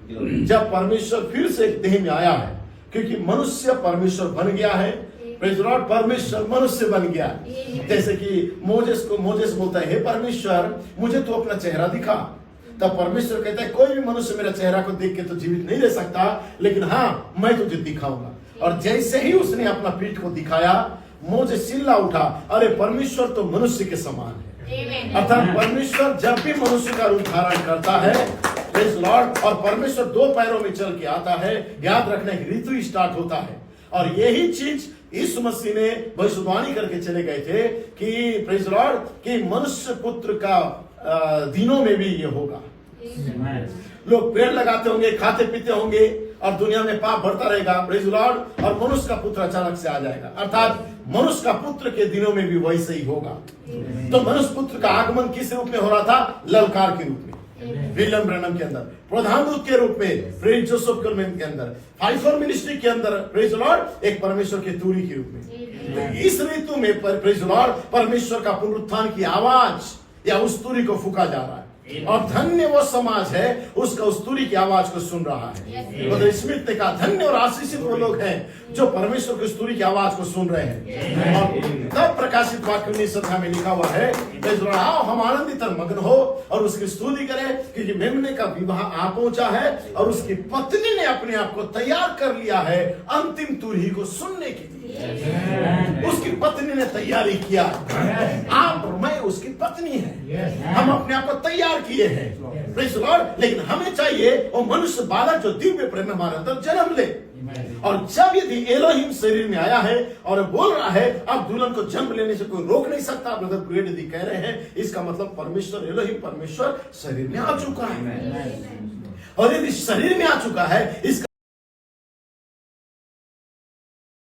जब परमेश्वर फिर से एक देह में आया है, क्योंकि मनुष्य परमेश्वर बन गया है। प्रेज़ द लॉर्ड, परमेश्वर मनुष्य बन गया। जैसे कि मोजेस बोलता है, हे परमेश्वर मुझे तो अपना चेहरा दिखा। तब परमेश्वर कहता है, कोई भी मनुष्य मेरा चेहरा को देख के तो जीवित नहीं रह सकता, लेकिन हाँ मैं तुझे दिखाऊंगा। और जैसे ही उसने अपना पीठ को दिखाया, मोजेस चिल्ला उठा, अरे परमेश्वर तो मनुष्य के समान है। अर्थात परमेश्वर जब भी मनुष्य का रूप धारण करता है, प्रेज़ लॉर्ड, और परमेश्वर दो पैरों में चल के आता है, याद रखना एक ऋतु स्टार्ट होता है। और यही चीज यीशु मसीह ने भविष्यवाणी करके चले गए थे कि प्रेज़ लॉर्ड, कि मनुष्य पुत्र का दिनों में भी ये होगा। लोग पेड़ लगाते होंगे, खाते पीते होंगे, और दुनिया में पाप बढ़ता रहेगा, प्रेज़ लॉर्ड, और मनुष्य का पुत्र अचानक से आ जाएगा। अर्थात मनुष्य का पुत्र के दिनों में भी वैसे ही होगा। तो मनुष्य पुत्र का आगमन किस रूप में हो रहा था? ललकार के रूप में, विलियम ब्रैनम के अंदर, प्रधान दूत के रूप में प्रेरित जोसेफ कलमेन के अंदर, फाइफर मिनिस्ट्री के अंदर, प्रेज़ लॉर्ड, एक परमेश्वर के तूरी के रूप में। इस ऋतु में प्रेज़ लॉर्ड, परमेश्वर का पुनरुत्थान की आवाज या उस तूरी को फूका जा रहा है। और धन्य वो समाज है उसका उस तूरी की आवाज को सुन रहा है। ब्रदर स्मिथ ने कहा, धन्य और आशीषित वो लोग हैं जो परमेश्वर की उस तूरी की आवाज को सुन रहे हैं। और तब प्रकाशित वाक्य 19 में लिखा हुआ है, आओ हम आनंदित और मग्न हो और उसकी स्तुति करें, क्योंकि मेमने का विवाह आ पहुंचा है और उसकी पत्नी ने अपने आप को तैयार कर लिया है अंतिम तूरी को सुनने के लिए। उसकी पत्नी ने तैयारी किया। आप और मैं उसकी पत्नी है, हम अपने आप को तैयार किए हैं, प्रेज़ लॉर्ड। लेकिन हमें चाहिए वो मनुष्य बालक जो दिव्य प्रेम हमारे अंदर जन्म ले। और जब यदि एलोहिम शरीर में आया है और बोल रहा है, अब दुल्हन को जन्म लेने से कोई रोक नहीं सकता, ब्रदर ब्रेड यदि कह रहे हैं, इसका मतलब परमेश्वर एलोहिम परमेश्वर शरीर में आ चुका है। और यदि शरीर में आ चुका है, इसका